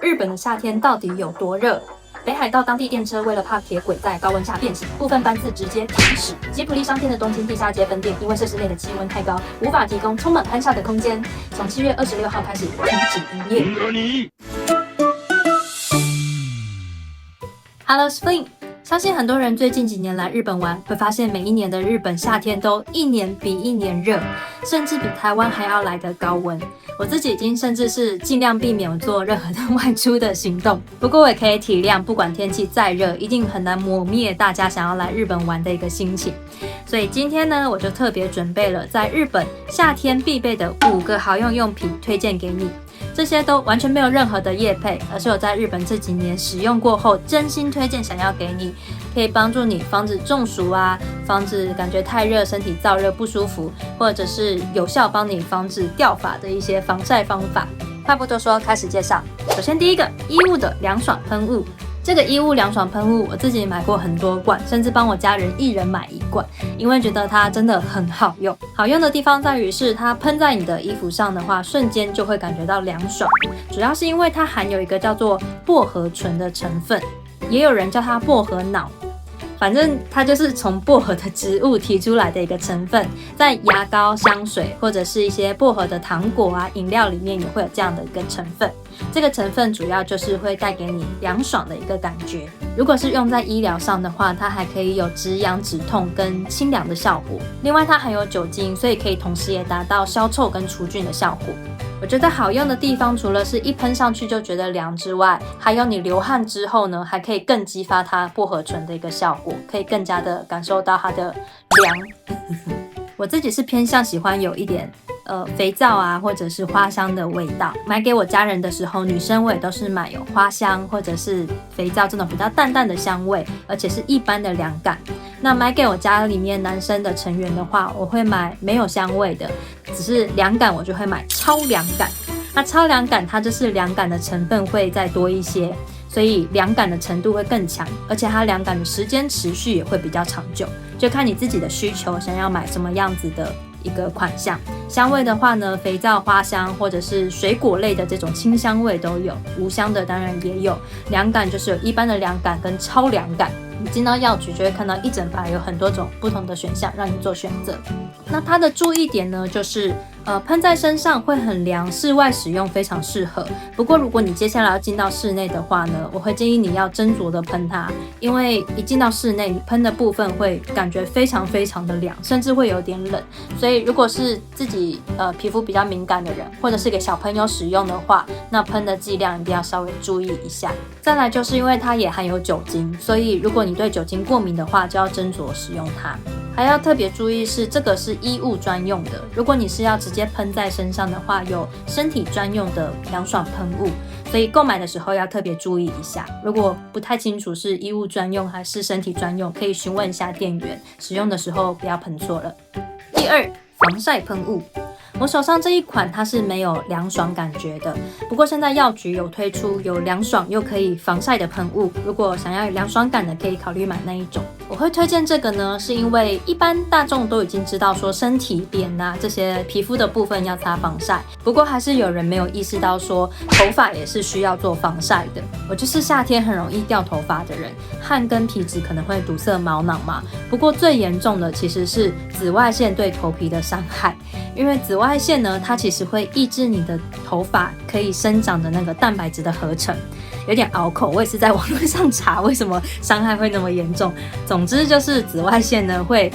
日本的夏天到底有多热？北海道当地电车为了怕铁轨在高温下变形，部分班次直接停驶。吉卜力商店的东京地下街分店因为设施内的气温太高，无法提供充满欢笑的空间，从7月26号开始停止营业。Hello Spring， 相信很多人最近几年来日本玩，会发现每一年的日本夏天都一年比一年热，甚至比台湾还要来得高温。我自己已经甚至是尽量避免做任何的外出的行动，不过我也可以体谅，不管天气再热，一定很难磨灭大家想要来日本玩的一个心情。所以今天呢，我就特别准备了在日本夏天必备的5个好用用品推荐给你。这些都完全没有任何的业配，而是我在日本这几年使用过后真心推荐想要给你，可以帮助你防止中暑啊，防止感觉太热身体燥热不舒服，或者是有效帮你防止掉发的一些防晒方法。话不多说，开始介绍。首先第一个，衣物的凉爽喷雾。这个衣物凉爽喷雾我自己买过很多罐，甚至帮我家人1人买1罐，因为觉得它真的很好用。好用的地方在于是它喷在你的衣服上的话，瞬间就会感觉到凉爽，主要是因为它含有一个叫做薄荷醇的成分，也有人叫它薄荷脑。反正它就是从薄荷的植物提出来的一个成分，在牙膏、香水或者是一些薄荷的糖果啊、饮料里面也会有这样的一个成分。这个成分主要就是会带给你凉爽的一个感觉。如果是用在医疗上的话，它还可以有止痒止痛跟清凉的效果。另外它含有酒精，所以可以同时也达到消臭跟除菌的效果。我觉得好用的地方，除了是一喷上去就觉得凉之外，还有你流汗之后呢，还可以更激发它薄荷醇的一个效果，可以更加的感受到它的凉。我自己是偏向喜欢有一点肥皂啊，或者是花香的味道。买给我家人的时候，女生我也都是买有花香或者是肥皂这种比较淡淡的香味，而且是一般的凉感。那买给我家里面男生的成员的话，我会买没有香味的，只是凉感我就会买超凉感。那超凉感它就是凉感的成分会再多一些，所以凉感的程度会更强，而且它凉感的时间持续也会比较长久，就看你自己的需求，想要买什么样子的一个款项。香味的话呢，肥皂、花香或者是水果类的这种清香味都有，无香的当然也有。凉感就是有一般的凉感跟超凉感，你进到药局就会看到一整排有很多种不同的选项让你做选择。那它的注意点呢，就是喷在身上会很凉，室外使用非常适合。不过如果你接下来要进到室内的话呢，我会建议你要斟酌的喷它，因为一进到室内，你喷的部分会感觉非常非常的凉，甚至会有点冷。所以如果是自己皮肤比较敏感的人，或者是给小朋友使用的话，那喷的剂量一定要稍微注意一下。再来就是因为它也含有酒精，所以如果你对酒精过敏的话，就要斟酌使用它。还要特别注意是这个是衣物专用的，如果你是要直接喷在身上的话，有身体专用的凉爽喷雾，所以购买的时候要特别注意一下。如果不太清楚是衣物专用还是身体专用，可以询问一下店员，使用的时候不要喷错了。第2，防晒喷雾。我手上这一款它是没有凉爽感觉的，不过现在药局有推出有凉爽又可以防晒的喷雾，如果想要有凉爽感的可以考虑买那一种。我会推荐这个呢，是因为一般大众都已经知道说身体脸啊这些皮肤的部分要擦防晒，不过还是有人没有意识到说头发也是需要做防晒的。我就是夏天很容易掉头发的人，汗跟皮脂可能会堵塞毛囊嘛，不过最严重的其实是紫外线对头皮的伤害。因为紫外线呢，它其实会抑制你的头发可以生长的那个蛋白质的合成，有点拗口，我也是在网络上查为什么伤害会那么严重。总之就是紫外线呢会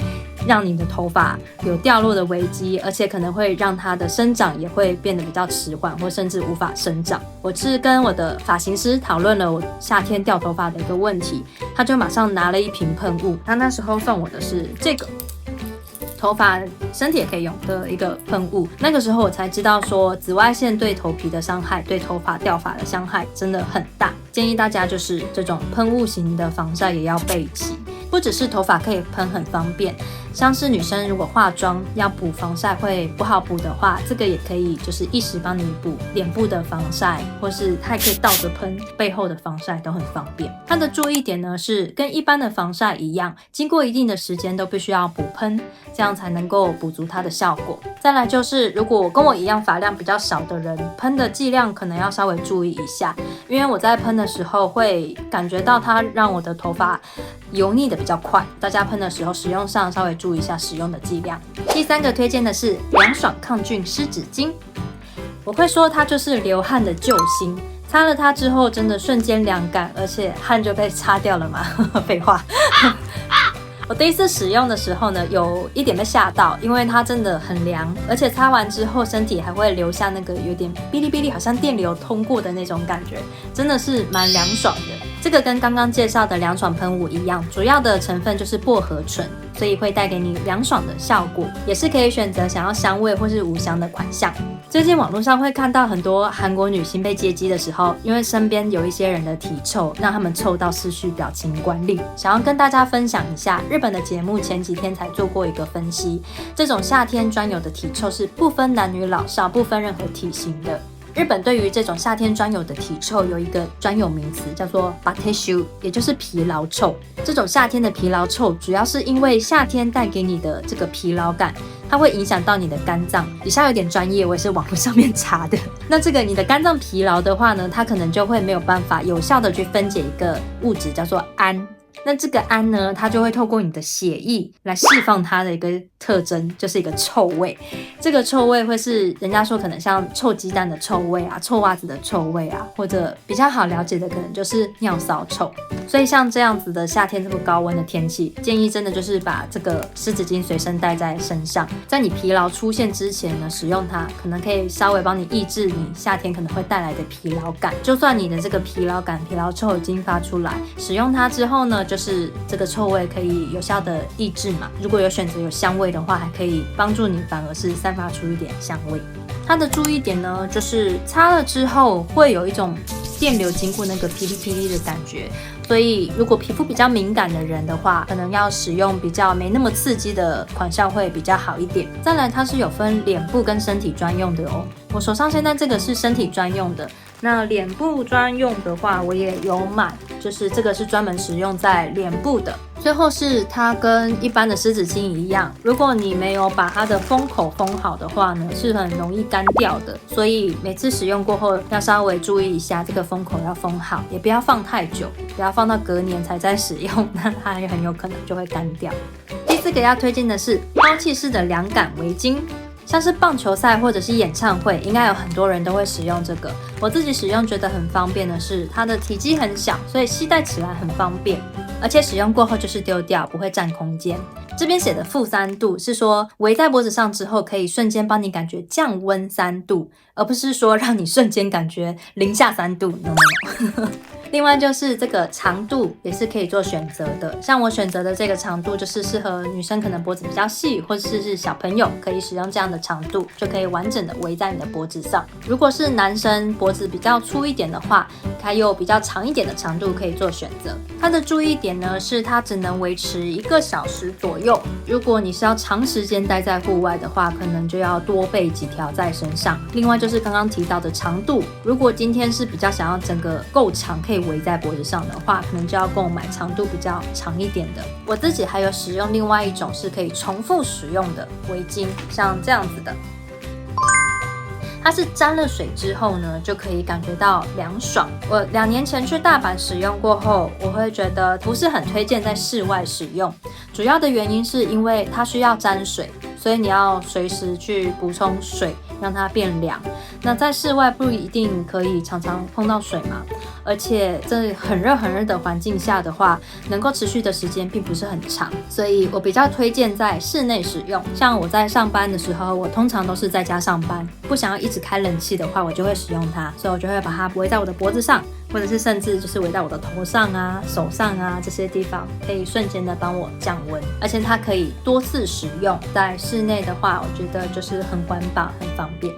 让你的头发有掉落的危机，而且可能会让它的生长也会变得比较迟缓，或甚至无法生长。我是跟我的发型师讨论了我夏天掉头发的一个问题，他就马上拿了一瓶喷雾，他那时候送我的是这个头发身体也可以用的一个喷雾。那个时候我才知道说紫外线对头皮的伤害，对头发掉发的伤害真的很大，建议大家就是这种喷雾型的防晒也要备齐。不只是头发可以喷很方便，像是女生如果化妆要补防晒会不好补的话，这个也可以就是一时帮你补脸部的防晒，或是它也可以倒着喷背后的防晒都很方便。它的注意点呢是跟一般的防晒一样，经过一定的时间都必须要补喷，这样才能够补足它的效果。再来就是如果跟我一样发量比较少的人，喷的剂量可能要稍微注意一下，因为我在喷的时候会感觉到它让我的头发油腻的比较快，大家喷的时候使用上稍微注意一下使用的剂量。第三个推荐的是凉爽抗菌湿纸巾，我会说它就是流汗的救星，擦了它之后真的瞬间凉感，而且汗就被擦掉了嘛，废话。我第一次使用的时候呢，有一点被吓到，因为它真的很凉，而且擦完之后身体还会留下那个有点哔哩哔哩好像电流通过的那种感觉，真的是蛮凉爽的。这个跟刚刚介绍的凉爽喷雾一样，主要的成分就是薄荷醇，所以会带给你凉爽的效果，也是可以选择想要香味或是无香的款项。最近网络上会看到很多韩国女星被接机的时候，因为身边有一些人的体臭，让他们臭到失去表情管理。想要跟大家分享一下，日本的节目前几天才做过一个分析，这种夏天专有的体臭是不分男女老少，不分任何体型的。日本对于这种夏天专有的体臭有一个专有名词，叫做 bateshu， 也就是疲劳臭。这种夏天的疲劳臭，主要是因为夏天带给你的这个疲劳感，它会影响到你的肝脏。以下有点专业，我也是网络上面查的。那这个你的肝脏疲劳的话呢，它可能就会没有办法有效的去分解一个物质，叫做氨。那这个氨呢，它就会透过你的血液来释放它的一个特征，就是一个臭味。这个臭味会是人家说可能像臭鸡蛋的臭味啊，臭袜子的臭味啊，或者比较好了解的可能就是尿骚臭。所以像这样子的夏天这么高温的天气，建议真的就是把这个湿纸巾随身带在身上，在你疲劳出现之前呢，使用它可能可以稍微帮你抑制你夏天可能会带来的疲劳感。就算你的这个疲劳感、疲劳臭已经发出来，使用它之后呢，就是这个臭味可以有效的抑制嘛。如果有选择有香味的话，还可以帮助你反而是散发出一点香味。它的注意点呢，就是擦了之后会有一种电流经过那个噼里噼里的感觉，所以如果皮肤比较敏感的人的话，可能要使用比较没那么刺激的款项会比较好一点。再来，它是有分脸部跟身体专用的哦。我手上现在这个是身体专用的，那脸部专用的话我也有买，就是这个是专门使用在脸部的。最后是它跟一般的湿纸巾一样，如果你没有把它的封口封好的话呢，是很容易干掉的，所以每次使用过后要稍微注意一下这个封口要封好，也不要放太久，不要放到隔年才在使用，那它也很有可能就会干掉。第四个要推荐的是抛弃式的凉感围巾。像是棒球赛或者是演唱会，应该有很多人都会使用这个。我自己使用觉得很方便的是，它的体积很小，所以携带起来很方便，而且使用过后就是丢掉，不会占空间。这边写的-3度是说围在脖子上之后，可以瞬间帮你感觉降温3度，而不是说让你瞬间感觉-3度。No, no, no. 另外就是这个长度也是可以做选择的，像我选择的这个长度就是适合女生可能脖子比较细，或者是小朋友可以使用这样的长度，就可以完整的围在你的脖子上。如果是男生脖子比较粗一点的话，还有比较长一点的长度可以做选择。它的注意点呢是它只能维持1个小时左右，如果你是要长时间待在户外的话，可能就要多备几条在身上。另外就是刚刚提到的长度，如果今天是比较想要整个够长可以围在脖子上的话，可能就要购买长度比较长一点的。我自己还有使用另外一种是可以重复使用的围巾，像这样子的，它是沾了水之后呢，就可以感觉到凉爽。我2年前去大阪使用过后，我会觉得不是很推荐在室外使用，主要的原因是因为它需要沾水，所以你要随时去补充水，让它变凉。那在室外不一定可以常常碰到水嘛，而且在很热很热的环境下的话，能够持续的时间并不是很长，所以我比较推荐在室内使用。像我在上班的时候，我通常都是在家上班，不想要一直开冷气的话，我就会使用它，所以我就会把它围在我的脖子上，或者是甚至就是围在我的头上啊、手上啊这些地方，可以瞬间的帮我降温，而且它可以多次使用。在室内的话，我觉得就是很环保、很方便。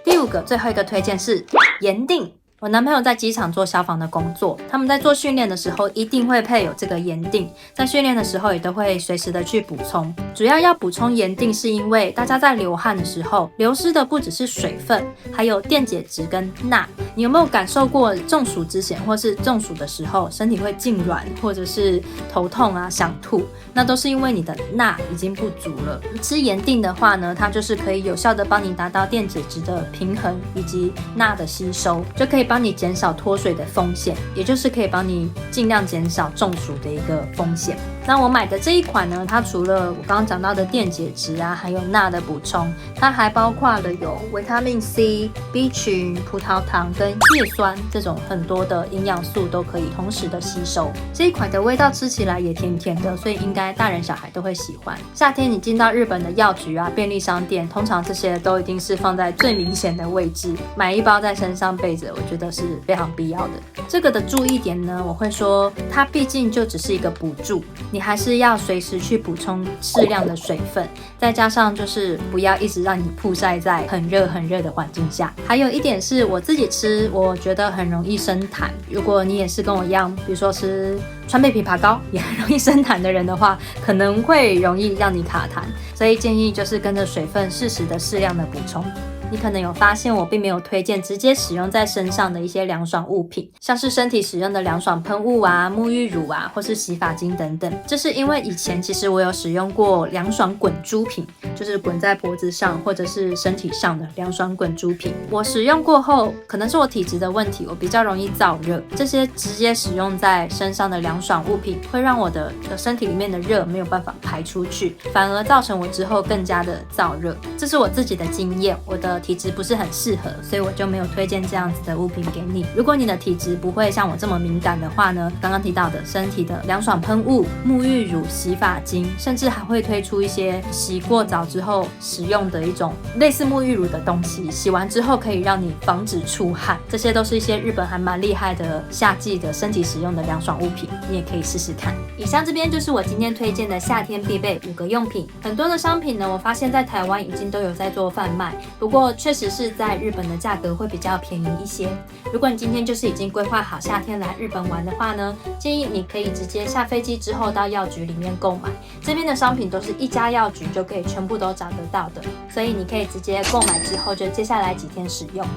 第5个最后一个推荐是盐锭。我男朋友在机场做消防的工作，他们在做训练的时候一定会配有这个盐锭，在训练的时候也都会随时的去补充。主要要补充盐锭是因为大家在流汗的时候，流失的不只是水分，还有电解质跟钠。你有没有感受过中暑之前或是中暑的时候，身体会痉挛或者是头痛啊、想吐？那都是因为你的钠已经不足了。吃盐锭的话呢，它就是可以有效的帮你达到电解质的平衡以及钠的吸收，就可以帮你减少脱水的风险，也就是可以帮你尽量减少中暑的一个风险。那我买的这一款呢，它除了我刚刚讲到的电解质啊，还有钠的补充，它还包括了有维他命 C、B 群、葡萄糖跟叶酸这种很多的营养素都可以同时的吸收。这一款的味道吃起来也甜甜的，所以应该大人小孩都会喜欢。夏天你进到日本的药局啊、便利商店，通常这些都一定是放在最明显的位置，买一包在身上备着，我觉得是非常必要的。这个的注意点呢，我会说它毕竟就只是一个补助，你还是要随时去补充适量的水分，再加上就是不要一直让你曝晒在很热的环境下。还有一点是我自己吃，我觉得很容易生痰。如果你也是跟我一样，比如说吃川贝枇杷膏也很容易生痰的人的话，可能会容易让你卡痰，所以建议就是跟着水分适量的补充。你可能有发现我并没有推荐直接使用在身上的一些凉爽物品，像是身体使用的凉爽喷雾啊、沐浴乳啊，或是洗发精等等。这是因为以前其实我有使用过凉爽滚珠瓶，就是滚在脖子上或者是身体上的凉爽滚珠瓶。我使用过后，可能是我体质的问题，我比较容易燥热。这些直接使用在身上的凉爽物品，会让我的身体里面的热没有办法排出去，反而造成我之后更加的燥热。这是我自己的经验，我的体质不是很适合，所以我就没有推荐这样子的物品给你。如果你的体质不会像我这么敏感的话呢，刚刚提到的身体的凉爽喷雾、沐浴乳、洗发精，甚至还会推出一些洗过澡之后使用的一种类似沐浴乳的东西，洗完之后可以让你防止出汗。这些都是一些日本还蛮厉害的夏季的身体使用的凉爽物品，你也可以试试看。以上这边就是我今天推荐的夏天必备5个用品。很多的商品呢，我发现在台湾已经都有在做贩卖，不过确实是在日本的价格会比较便宜一些。如果你今天就是已经规划好夏天来日本玩的话呢，建议你可以直接下飞机之后到药局里面购买，这边的商品都是一家药局就可以全部都找得到的，所以你可以直接购买之后就接下来几天使用。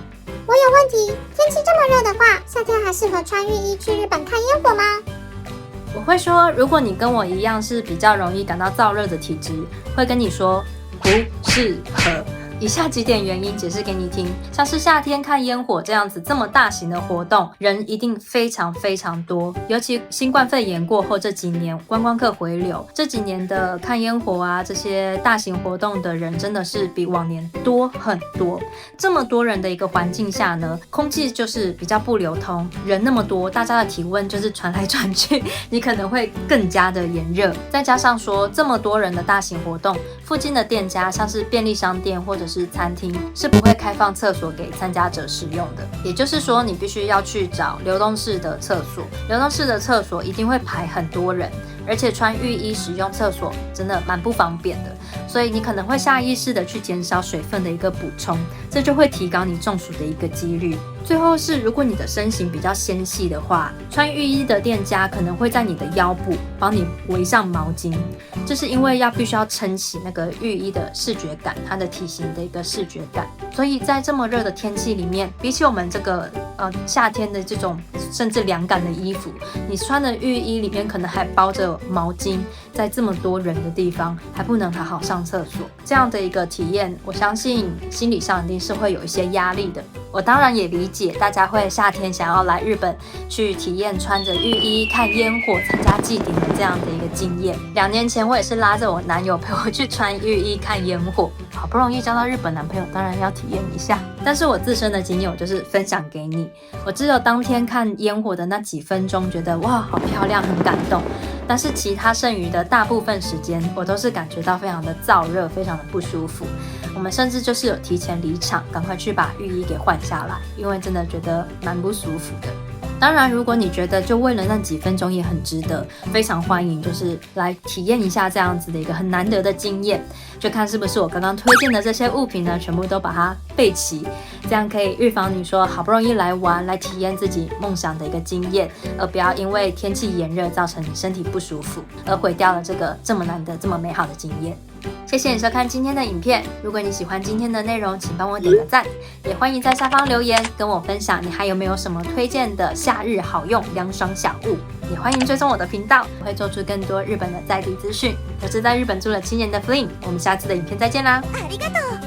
我有问题，天气这么热的话，夏天还适合穿浴衣去日本看烟火吗？我会说，如果你跟我一样是比较容易感到燥热的体质，会跟你说不适合。以下几点原因解释给你听，像是夏天看烟火这样子这么大型的活动，人一定非常多，尤其新冠肺炎过后这几年观光客回流，这几年的看烟火啊这些大型活动的人真的是比往年多很多。这么多人的一个环境下呢，空气就是比较不流通，人那么多，大家的体温就是传来传去，你可能会更加的炎热。再加上说这么多人的大型活动，附近的店家像是便利商店或者是餐厅是不会开放厕所给参加者使用的，也就是说你必须要去找流动式的厕所，流动式的厕所一定会排很多人，而且穿浴衣使用厕所真的蛮不方便的，所以你可能会下意识的去减少水分的一个补充，这就会提高你中暑的一个几率。最后是，如果你的身形比较纤细的话，穿浴衣的店家可能会在你的腰部帮你围上毛巾，这是因为必须要撑起那个浴衣的视觉感，它的体型的一个视觉感。所以在这么热的天气里面，比起我们这个夏天的这种甚至凉感的衣服，你穿的浴衣里面可能还包着毛巾，在这么多人的地方还不能好好上厕所，这样的一个体验，我相信心理上一定是会有一些压力的。我当然也理解大家会夏天想要来日本去体验穿着浴衣看烟火、参加祭典的这样的一个经验。2年前我也是拉着我男友陪我去穿浴衣看烟火，好不容易交到日本男朋友，当然要体验一下。但是我自身的经验我就是分享给你，我只有当天看烟火的那几分钟觉得哇好漂亮，很感动，但是其他剩余的大部分时间我都是感觉到非常的燥热，非常的不舒服。我们甚至就是有提前离场，赶快去把浴衣给换下来，因为真的觉得蛮不舒服的。当然，如果你觉得就为了那几分钟也很值得，非常欢迎，就是来体验一下这样子的一个很难得的经验，就看是不是我刚刚推荐的这些物品呢，全部都把它备齐，这样可以预防你说好不容易来玩，来体验自己梦想的一个经验，而不要因为天气炎热造成你身体不舒服，而毁掉了这个这么难得、这么美好的经验。谢谢你收看今天的影片，如果你喜欢今天的内容，请帮我点个赞，也欢迎在下方留言跟我分享你还有没有什么推荐的夏日好用凉爽小物，也欢迎追踪我的频道，我会做出更多日本的在地资讯。我是在日本住了7年的 Flynn， 我们下次的影片再见啦。ありがとう。